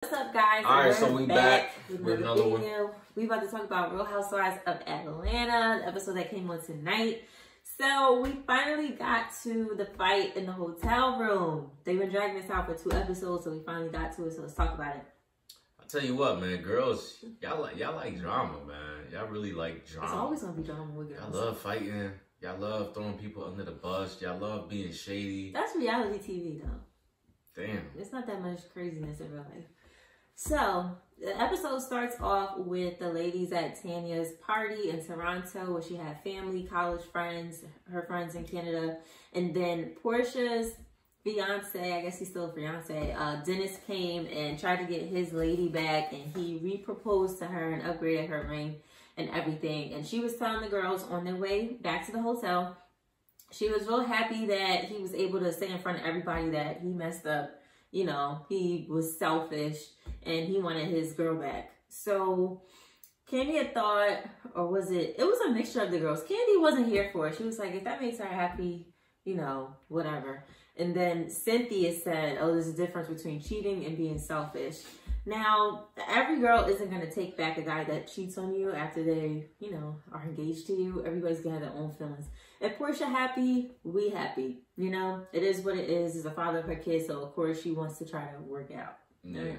What's up, guys? Alright, so we back with another video. one. We about to talk about Real Housewives of Atlanta, the episode that came on tonight. So we finally got to the fight in the hotel room. They've been dragging this out for 2 episodes, so we finally got to it. So let's talk about it. I'll tell you what, man, girls, y'all like drama, man. Y'all really like drama. It's always gonna be drama with girls. Y'all love fighting. Y'all love throwing people under the bus. Y'all love being shady. That's reality TV, though. Damn. It's not that much craziness in real life. So, the episode starts off with the ladies at Tanya's party in Toronto where she had family, college friends, her friends in Canada. And then Portia's fiance, I guess he's still a fiance, Dennis came and tried to get his lady back, and he re-proposed to her and upgraded her ring and everything. And she was telling the girls on their way back to the hotel, she was real happy that he was able to say in front of everybody that he messed up. You know, he was selfish and he wanted his girl back. So Candy had thought, or was it was a mixture of the girls. Candy wasn't here for it. She was like, if that makes her happy, you know, whatever. And then Cynthia said, oh, there's a difference between cheating and being selfish. Now, every girl isn't going to take back a guy that cheats on you after they, you know, are engaged to you. Everybody's going to have their own feelings. If Portia happy, we happy. You know, it is what it is. As a father of her kids, so of course she wants to try to work out. Yeah.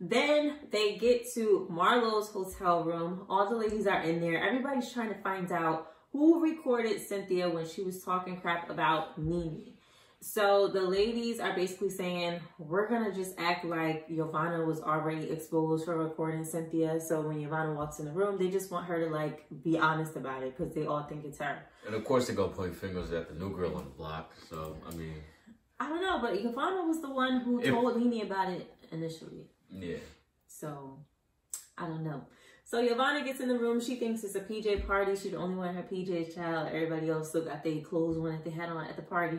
Then they get to Marlo's hotel room. All the ladies are in there. Everybody's trying to find out who recorded Cynthia when she was talking crap about Nene. So the ladies are basically saying, we're going to just act like Yovanna was already exposed for recording Cynthia. So when Yovanna walks in the room, they just want her to, like, be honest about it because they all think it's her. And of course, they're going to point fingers at the new girl on the block. So, I mean... I don't know, but Yovanna was the one who told Nene about it initially. Yeah. So, I don't know. So Yovanna gets in the room. She thinks it's a PJ party. She's the only one in her PJ's child. Everybody else still got their clothes on that they had on at the party.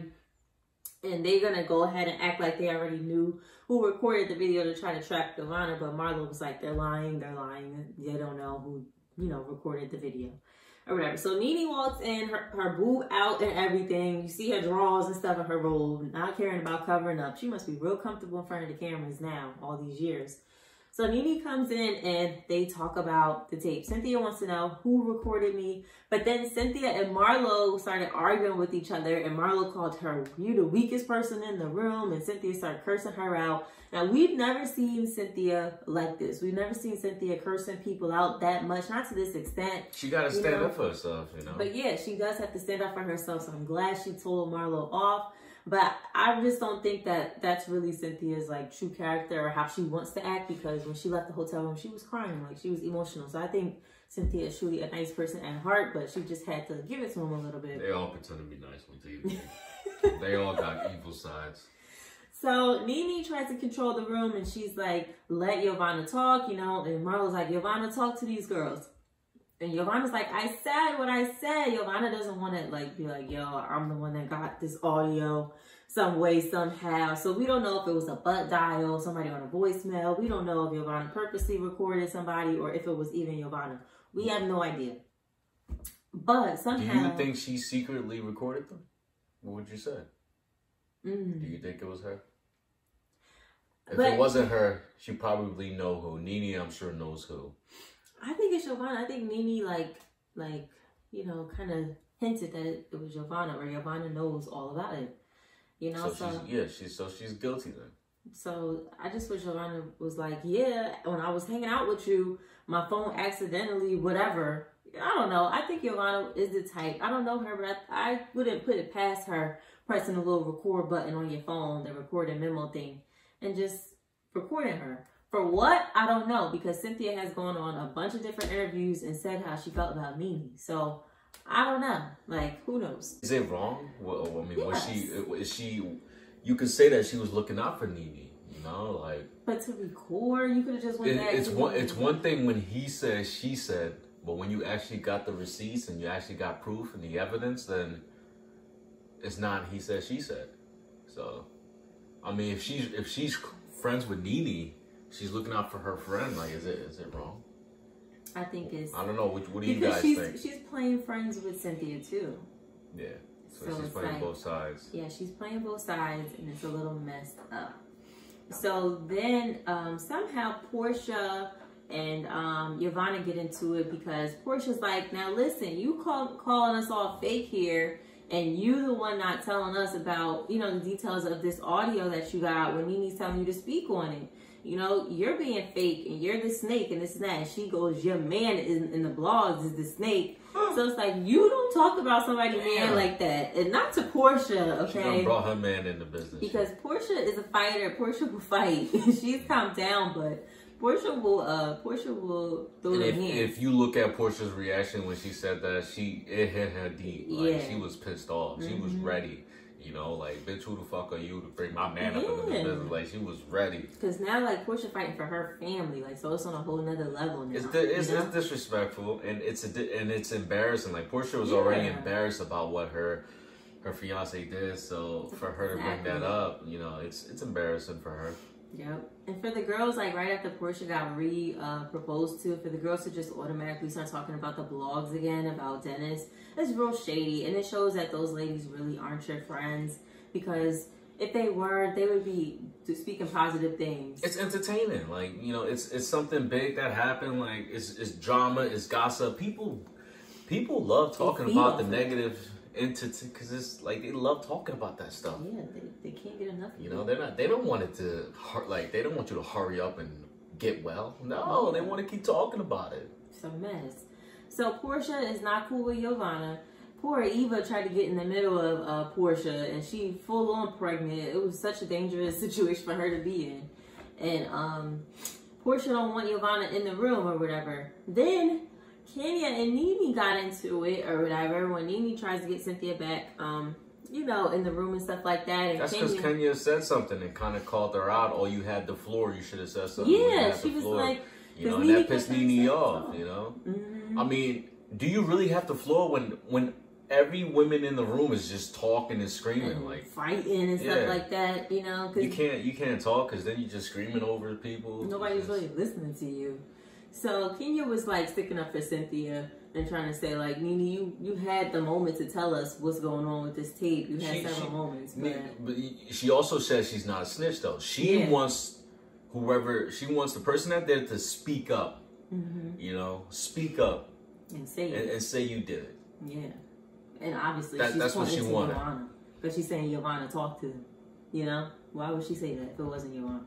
And they're going to go ahead and act like they already knew who recorded the video to try to trap Yovanna. But Marlo was like, they're lying. They're lying. They don't know who, you know, recorded the video or whatever. So Nene walks in, her boob out and everything. You see her drawers and stuff in her robe, not caring about covering up. She must be real comfortable in front of the cameras now, all these years. So Nene comes in and they talk about the tape. Cynthia wants to know who recorded me. But then Cynthia and Marlo started arguing with each other. And Marlo called her, you the weakest person in the room. And Cynthia started cursing her out. Now, we've never seen Cynthia like this. We've never seen Cynthia cursing people out that much. Not to this extent. She got to stand up for herself, you know. But yeah, she does have to stand up for herself. So I'm glad she told Marlo off. But I just don't think that that's really Cynthia's, like, true character or how she wants to act, because when she left the hotel room, she was crying, like, she was emotional. So I think Cynthia is truly a nice person at heart, but she just had to give it to him a little bit. They all pretend to be nice on TV. They all got evil sides. So Nene tries to control the room, and she's like, let Yovanna talk, you know, and Marlo's like, Yovanna, talk to these girls. And Yovanna's like, I said what I said. Yovanna doesn't want to, like, be like, yo, I'm the one that got this audio some way, somehow. So we don't know if it was a butt dial, somebody on a voicemail. We don't know if Yovanna purposely recorded somebody or if it was even Yovanna. We have no idea. But somehow... Do you think she secretly recorded them? What would you say? Do you think it was her? If it wasn't her, she probably know who. Nene, I'm sure, knows who. I think it's Yovanna. I think Nene, like, you know, kind of hinted that it was Yovanna, or Yovanna knows all about it. You know, so she's guilty then. So I just wish Yovanna was like, yeah, when I was hanging out with you, my phone accidentally, whatever. I don't know. I think Yovanna is the type. I don't know her, but I wouldn't put it past her pressing the little record button on your phone, the record and memo thing, and just recording her. For what? I don't know, because Cynthia has gone on a bunch of different interviews and said how she felt about Nene. So, I don't know. Like, who knows? Is it wrong? Well, I mean, Yes. You could say that she was looking out for Nene, you know? Like, but to record, you could have just went back. It's one thing when he said, she said, but when you actually got the receipts and you actually got proof and the evidence, then it's not he said, she said. So, I mean, if she's friends with Nene, she's looking out for her friend. Like, is it wrong? I think it's... I don't know. What do you guys think? She's playing friends with Cynthia, too. Yeah. So she's playing both sides. Yeah, she's playing both sides, and it's a little messed up. So then somehow Portia and Yovanna get into it because Portia's like, now listen, you calling us all fake here, and you the one not telling us about, you know, the details of this audio that you got when Nene's telling you to speak on it. You know, you're being fake and you're the snake and this and that. And she goes, your man in the blogs is the snake. So it's like, you don't talk about somebody's man like that. And not to Portia, okay? She done brought her man in the business. Because Portia is a fighter. Portia will fight. She's calmed down, but Portia will throw her hand. If you look at Portia's reaction when she said that, it hit her deep. Like, yeah. She was pissed off. She was ready. You know, like, bitch, who the fuck are you to bring my man up into the business? Like, she was ready. Because now, like, Portia fighting for her family. Like, so it's on a whole nother level now. It's disrespectful, and it's embarrassing. Like, Portia was already embarrassed about what her fiance did. So for her to bring that up, you know, it's embarrassing for her. Yep. And for the girls, like right after Portia got proposed to, for the girls to just automatically start talking about the blogs again, about Dennis, it's real shady. And it shows that those ladies really aren't your friends, because if they were, they would be speaking positive things. It's entertaining. Like, you know, it's something big that happened. Like, it's drama, it's gossip. People love talking about the negative entity, because it's like they love talking about that stuff. Yeah, they can't get enough. You know, they don't want it to they don't want you to hurry up and get well. No, they want to keep talking about it. It's a mess. So Portia is not cool with Yovanna. Poor Eva tried to get in the middle of Portia, and she full on pregnant. It was such a dangerous situation for her to be in. And Portia don't want Yovanna in the room or whatever. Then Kenya and Nene got into it or whatever when Nene tries to get Cynthia back, you know, in the room and stuff like that. And that's because Kenya said something and kind of called her out. Oh, you had the floor. You should have said something. Yeah, she was like, you know, and that pissed Nene off. You know, I mean, do you really have the floor when every woman in the room is just talking and screaming, and like fighting and stuff like that? You know, cause you can't talk because then you're just screaming over people. Nobody's really listening to you. So Kenya was like sticking up for Cynthia and trying to say, like, Nene, you had the moment to tell us what's going on with this tape. You had several moments. But she also says she's not a snitch, though. She wants the person that did it to speak up. You know, speak up. And say it. And say you did it. Yeah. And obviously that's what she wanted. Yovanna, but she's saying Yovanna talked to them. You know? Why would she say that if it wasn't Yovanna?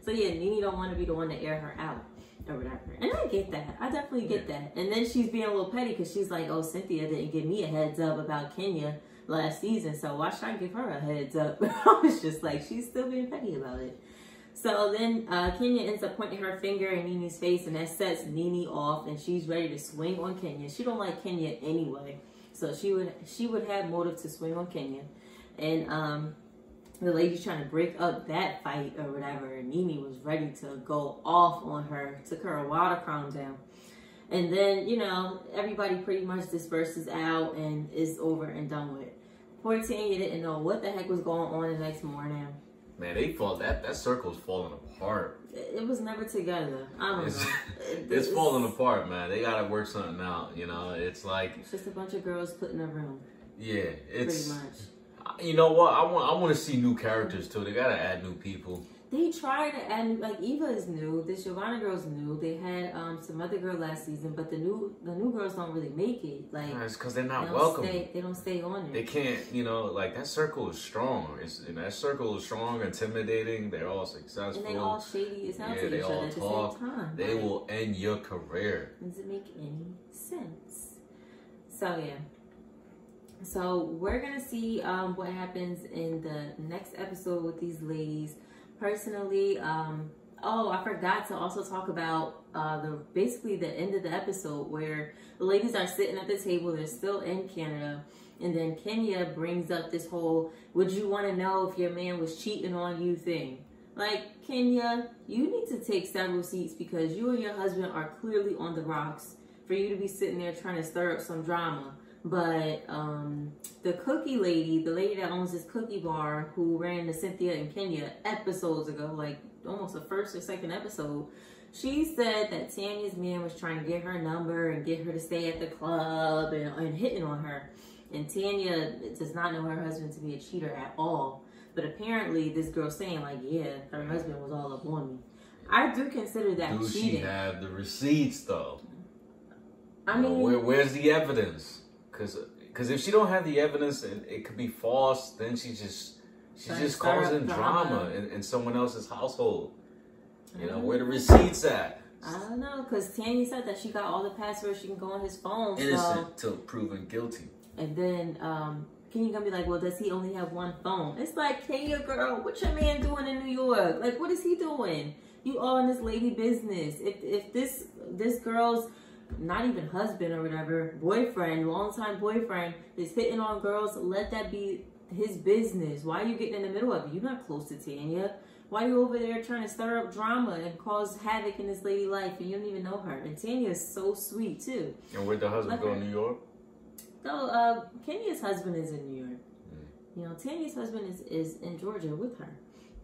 So yeah, Nene don't want to be the one to air her out or whatever. And I get that. I definitely get that. And then she's being a little petty because she's like, oh, Cynthia didn't give me a heads up about Kenya last season, so why should I give her a heads up? I was just like, she's still being petty about it. So then Kenya ends up pointing her finger in Nene's face, and that sets Nene off, and she's ready to swing on Kenya. She don't like Kenya anyway, so she would have motive to swing on Kenya. And the lady's trying to break up that fight or whatever, and Nene was ready to go off on her. Took her a while to calm down. And then, you know, everybody pretty much disperses out and is over and done with. Poor Tanya didn't know what the heck was going on the next morning. Man, that circle's falling apart. It was never together. I don't know. It's falling apart, man. They gotta work something out, you know? It's like... It's just a bunch of girls put in a room. Yeah, it's... Pretty much. You know what? I want to see new characters, too. They gotta add new people. They try to add, like, Eva is new. This Yovanna girl's new. They had some other girl last season, but the new girls don't really make it. Like, it's because they're not welcome. They don't stay on it. They can't, you know, like, that circle is strong. That circle is strong, intimidating. They're all successful. And they all shady as hell to each other at the same time. They will end your career. Does it make any sense? So, yeah. So, we're going to see what happens in the next episode with these ladies. Personally, oh, I forgot to also talk about basically the end of the episode where the ladies are sitting at the table. They're still in Canada. And then Kenya brings up this whole, would you want to know if your man was cheating on you thing? Like, Kenya, you need to take several seats because you and your husband are clearly on the rocks for you to be sitting there trying to stir up some drama. But the cookie lady, the lady that owns this cookie bar who ran the Cynthia and Kenya episodes ago, like almost the first or second episode, she said that Tanya's man was trying to get her number and get her to stay at the club and hitting on her. And Tanya does not know her husband to be a cheater at all. But apparently this girl's saying like, yeah, her husband was all up on me. I do consider that Do cheating. she have the receipts though? I mean, where's the evidence? Because if she don't have the evidence and it could be false, then she's just causing drama in someone else's household. You know, where the receipts at? I don't know, because Tanya said that she got all the passwords. She can go on his phone. Innocent till proven guilty. And then Kenya gonna be like, well, does he only have one phone? It's like, Kenya, girl, what your man doing in New York? Like, what is he doing? You all in this lady business. If this girl's not even husband or whatever, boyfriend, longtime boyfriend, is hitting on girls, let that be his business. Why are you getting in the middle of it? You're not close to Tanya. Why are you over there trying to stir up drama and cause havoc in this lady life and you don't even know her? And Tanya is so sweet too. And where'd the husband go in New York? No, Kenya's husband is in New York. You know, Tanya's husband is in Georgia with her.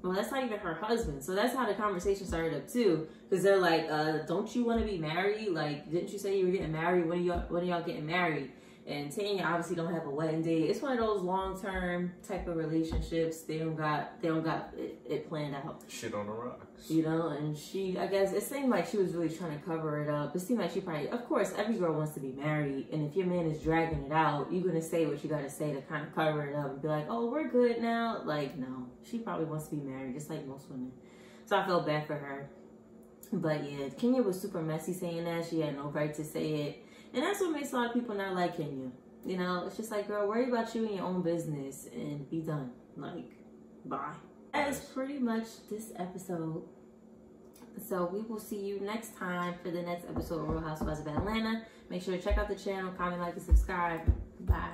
Well, that's not even her husband. So that's how the conversation started up too. Because they're like, don't you want to be married? Like, didn't you say you were getting married? When are y'all getting married? And Tanya obviously don't have a wedding date. It's one of those long-term type of relationships. They don't got it planned out. Shit on the rocks. You know, and I guess it seemed like she was really trying to cover it up. It seemed like she probably, of course, every girl wants to be married. And if your man is dragging it out, you're going to say what you got to say to kind of cover it up and be like, oh, we're good now. Like, no, she probably wants to be married, just like most women. So I felt bad for her. But yeah, Kenya was super messy saying that. She had no right to say it. And that's what makes a lot of people not like Kenya. You know, it's just like, girl, worry about you and your own business and be done. Like, bye. That is pretty much this episode. So we will see you next time for the next episode of Real Housewives of Atlanta. Make sure to check out the channel, comment, like, and subscribe. Bye.